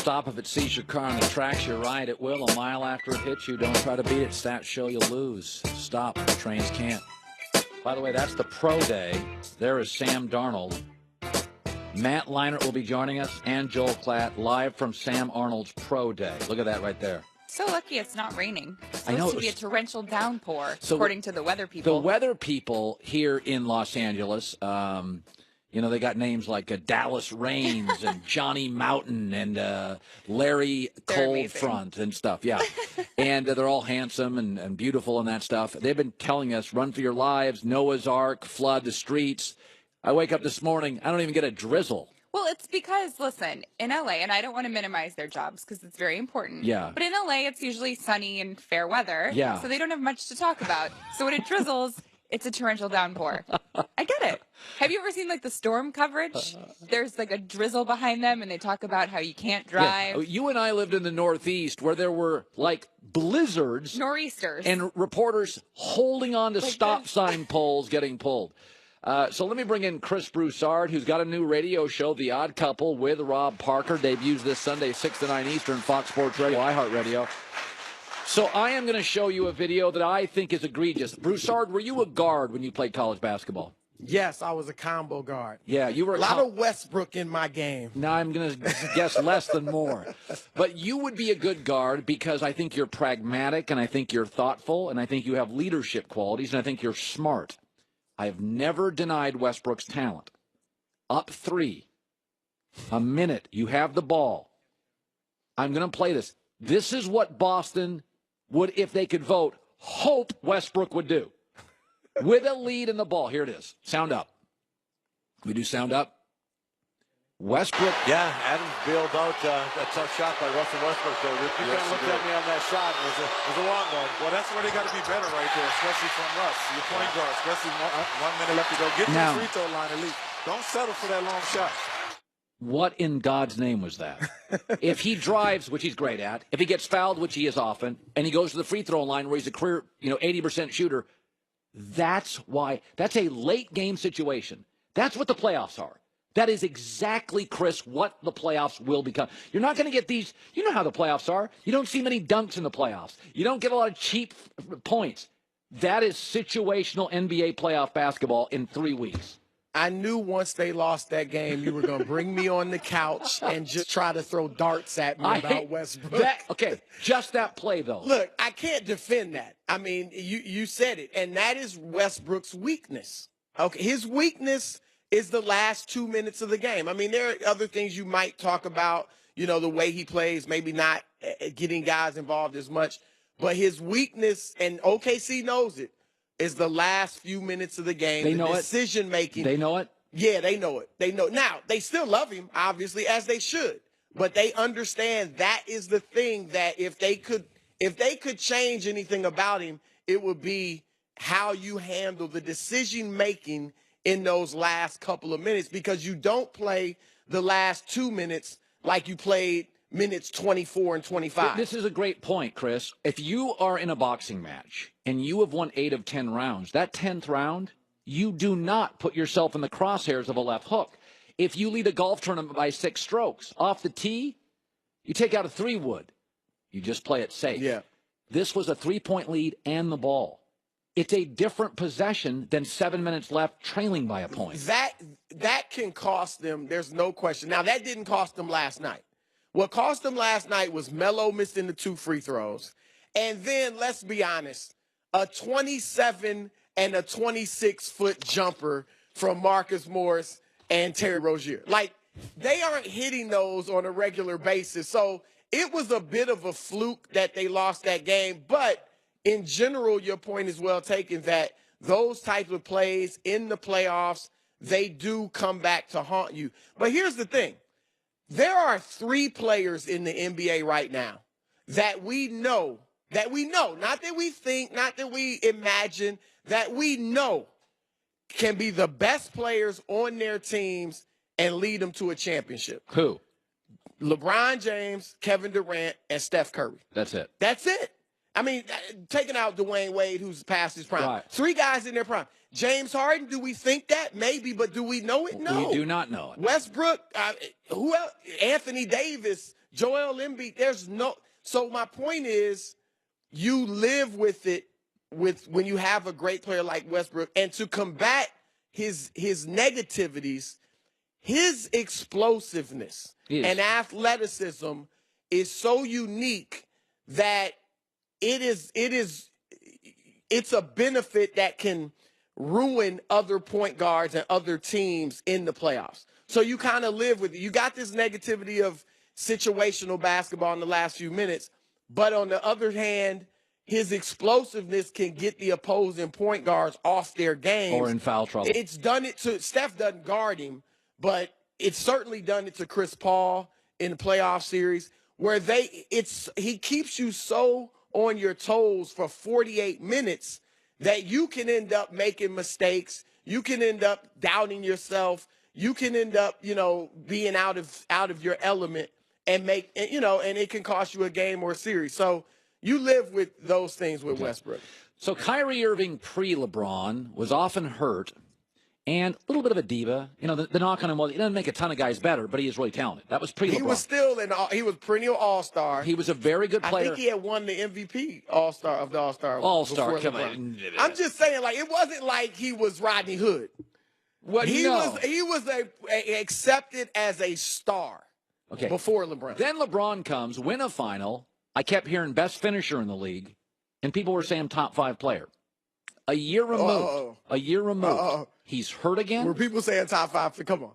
stop if it sees your car on the tracks. You're right, it will. A mile after it hits you, don't try to beat it. Stats show you'll lose. Stop. Trains can't. By the way, that's the pro day. There is Sam Darnold. Matt Leinart will be joining us, and Joel Klatt, live from Sam Arnold's pro day. Look at that right there. So lucky it's not raining. It's I know supposed to be a torrential downpour, according to the weather people. The weather people here in Los Angeles, you know, they got names like Dallas Rains and Johnny Mountain and Larry Cold Front and stuff. Yeah. And they're all handsome and beautiful and that stuff. They've been telling us, run for your lives, Noah's Ark, flood the streets. I wake up this morning, I don't even get a drizzle. Well, it's because, listen, in L.A., and I don't want to minimize their jobs because it's very important. Yeah. But in L.A., it's usually sunny and fair weather. Yeah. So they don't have much to talk about. So when it drizzles, it's a torrential downpour. I get it. Have you ever seen, like, the storm coverage? There's, like, a drizzle behind them, and they talk about how you can't drive. Yeah. You and I lived in the Northeast where there were, like, blizzards. Nor'easters. And reporters holding on to stop sign poles getting pulled. So let me bring in Chris Broussard, who's got a new radio show, The Odd Couple, with Rob Parker. Debuts this Sunday, 6 to 9 Eastern, Fox Sports Radio, iHeartRadio. So I am going to show you a video that I think is egregious. Broussard, were you a guard when you played college basketball? Yes, I was a combo guard. Yeah, you were a lot of Westbrook in my game. Now I'm going to guess less than more. But you would be a good guard because I think you're pragmatic, and I think you're thoughtful, and I think you have leadership qualities, and I think you're smart. I have never denied Westbrook's talent. Up 3. A minute. You have the ball. I'm going to play this. This is what Boston would, if they could vote, hope Westbrook would do. With a lead in the ball. Here it is. Sound up. We do sound up. Westbrook. Yeah, Adams bailed out a tough shot by Russell Westbrook. So you kind of looked at me on that shot. It was a long one. Well, that's where they got to be better right there, especially from Russ. Your point guard, especially 1 minute left to go. Get to the free throw line at least. Don't settle for that long shot. What in God's name was that? If he drives, which he's great at, if he gets fouled, which he is often, and he goes to the free throw line where he's a career, 80% shooter, that's why. That's a late game situation. That's what the playoffs are. That is exactly, Chris, what the playoffs will become. You're not going to get these. You know how the playoffs are. You don't see many dunks in the playoffs. You don't get a lot of cheap points. That is situational NBA playoff basketball in 3 weeks. I knew once they lost that game, you were going to bring me on the couch and just try to throw darts at me about Westbrook. Okay, just that play, though. Look, I can't defend that. I mean, you said it, and that is Westbrook's weakness. Okay, his weakness is the last 2 minutes of the game. I mean, there are other things you might talk about, the way he plays, maybe not getting guys involved as much. But his weakness, and OKC knows it, is the last few minutes of the game. They know decision making. They know it? Yeah, they know it. They know. Now, they still love him, obviously, as they should. But they understand that is the thing that if they could change anything about him, it would be how you handle the decision making in those last couple of minutes, because you don't play the last 2 minutes like you played minutes 24 and 25. This is a great point, Chris. If you are in a boxing match and you have won 8 of 10 rounds, that 10th round, you do not put yourself in the crosshairs of a left hook. If you lead a golf tournament by 6 strokes off the tee, you take out a 3-wood. You just play it safe. Yeah. This was a 3-point lead and the ball. It's a different possession than 7 minutes left trailing by a point. That can cost them. There's no question. Now, that didn't cost them last night. What cost them last night was Melo missing the 2 free throws. And then, let's be honest, a 27 and a 26-foot jumper from Marcus Morris and Terry Rozier. Like, they aren't hitting those on a regular basis. So it was a bit of a fluke that they lost that game. But in general, your point is well taken that those types of plays in the playoffs, they do come back to haunt you. But here's the thing. There are 3 players in the NBA right now that we know, not that we think, not that we imagine, that we know can be the best players on their teams and lead them to a championship. Who? LeBron James, Kevin Durant, and Steph Curry. That's it. That's it. I mean, taking out Dwayne Wade, who's past his prime. Right. 3 guys in their prime. James Harden, do we think that? Maybe, but do we know it? No. We do not know it. Westbrook, who else? Anthony Davis, Joel Embiid, there's no. So my point is, you live with it when you have a great player like Westbrook, and to combat his negativities, his explosiveness and athleticism is so unique that it's a benefit that can ruin other point guards and other teams in the playoffs. So you kind of live with it. You got this negativity of situational basketball in the last few minutes, but on the other hand, his explosiveness can get the opposing point guards off their game or in foul trouble. It's done it to Steph. Doesn't guard him, but it's certainly done it to Chris Paul in the playoff series, where he keeps you so on your toes for 48 minutes that you can end up making mistakes. You can end up doubting yourself. You can end up, being out of your element and and it can cost you a game or a series. So you live with those things with Westbrook. So Kyrie Irving pre-LeBron was often hurt and a little bit of a diva. The knock on him was he doesn't make a ton of guys better, but he is really talented. That was pre-LeBron. He was perennial All-Star. He was a very good player. I think he had won the MVP All-Star of the All-Star. All-Star, come on. I'm just saying, it wasn't like he was Rodney Hood. He was accepted as a star before LeBron. Then LeBron comes, win a final. I kept hearing best finisher in the league, and people were saying top 5 player. A year removed, he's hurt again. Were people saying top 5? Come on.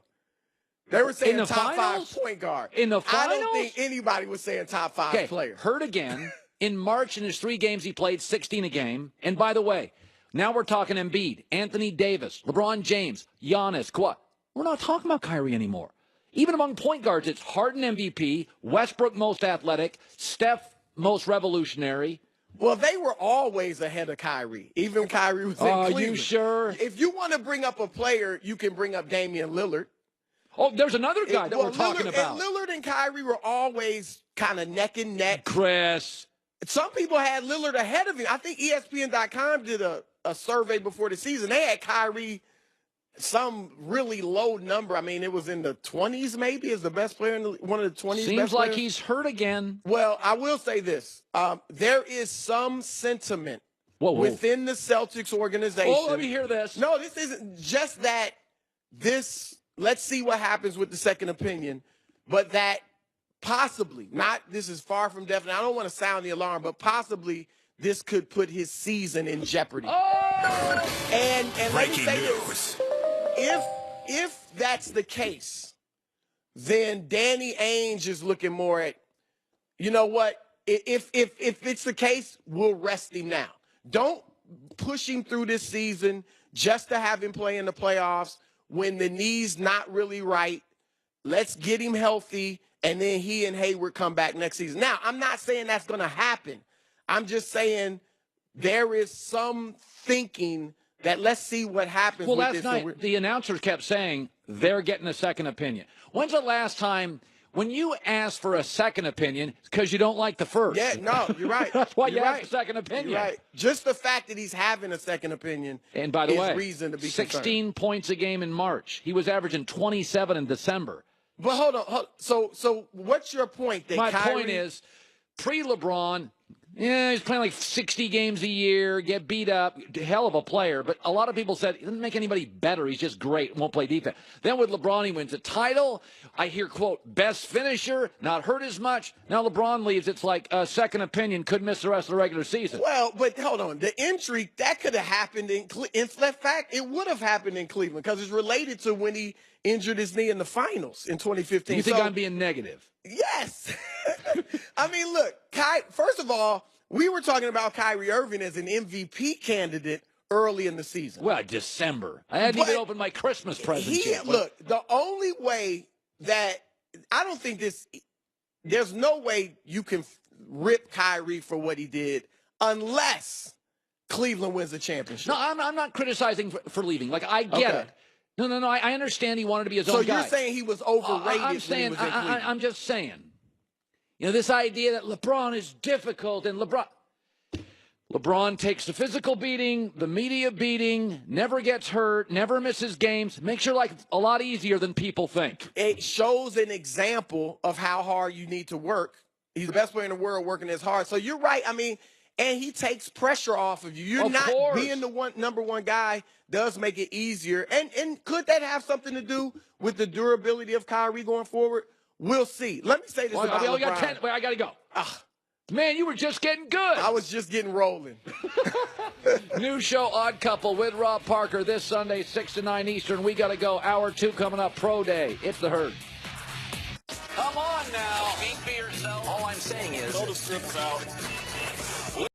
They were saying top finals? 5 point guard. In the finals? I don't think anybody was saying top 5 player. Hurt again. In March, in his 3 games, he played 16 a game. And by the way, now we're talking Embiid, Anthony Davis, LeBron James, Giannis, Kawhi. We're not talking about Kyrie anymore. Even among point guards, it's Harden MVP, Westbrook most athletic, Steph most revolutionary. Well, they were always ahead of Kyrie, even when Kyrie was in Cleveland. Are you sure? If you want to bring up a player, you can bring up Damian Lillard. Oh, there's another guy that we're talking about. And Lillard and Kyrie were always kind of neck and neck. Chris. Some people had Lillard ahead of him. I think ESPN.com did a survey before the season. They had Kyrie some really low number. I mean, it was in the 20s maybe as the best player in one of the 20s. Seems like he's hurt again. Well, I will say this. There is some sentiment within the Celtics organization. Oh, let me hear this. No, this isn't just that let's see what happens with the second opinion, but that possibly, this is far from definite. I don't want to sound the alarm, but possibly this could put his season in jeopardy. Oh! And let me say this. If that's the case, then Danny Ainge is looking more at, you know what? If it's the case, we'll rest him now. Don't push him through this season just to have him play in the playoffs when the knee's not really right. Let's get him healthy, and then he and Hayward come back next season. Now, I'm not saying that's going to happen. I'm just saying there is some thinking that let's see what happens with this. Well, last night, the announcers kept saying they're getting a second opinion. When's the last time when you ask for a second opinion, it's because you don't like the first? Yeah, no, you're right. That's why you ask a second opinion. You're right. Just the fact that he's having a second opinion and by the way, reason to be 16 concerned. points a game in March. He was averaging 27 in December. But hold on. So what's your point? My point is, pre-LeBron, he's playing like 60 games a year, get beat up, hell of a player. But a lot of people said he doesn't make anybody better. He's just great, won't play defense. Then with LeBron, he wins a title. I hear, quote, best finisher, not hurt as much. Now LeBron leaves. It's like a second opinion, could miss the rest of the regular season. Well, but hold on. The injury, that could have happened in fact, it would have happened in Cleveland because it's related to when he injured his knee in the finals in 2015. You think I'm being negative? Yes. I mean, look, first of all, we were talking about Kyrie Irving as an MVP candidate early in the season. Well, December. I hadn't even opened my Christmas present yet. Look, the only way that I don't think there's no way you can rip Kyrie for what he did unless Cleveland wins the championship. No, I'm not criticizing for leaving. Like, I get it. No. I understand he wanted to be his own guy. So you're saying he was overrated when he was in Cleveland. I'm just saying. This idea that LeBron is difficult and LeBron takes the physical beating, the media beating, never gets hurt, never misses games, makes your life a lot easier than people think. It shows an example of how hard you need to work. He's the best player in the world working this hard. So you're right. I mean, and he takes pressure off of you. You're not being the number one guy does make it easier. And could that have something to do with the durability of Kyrie going forward? We'll see. Let me say this about LeBron. I got to go. Man, you were just getting good. I was just getting rolling. New show, Odd Couple, with Rob Parker this Sunday, 6 to 9 Eastern. We got to go. Hour 2 coming up, Pro Day. It's the Herd. Come on now. Speak for yourself. All I'm saying is... Throw the strips out.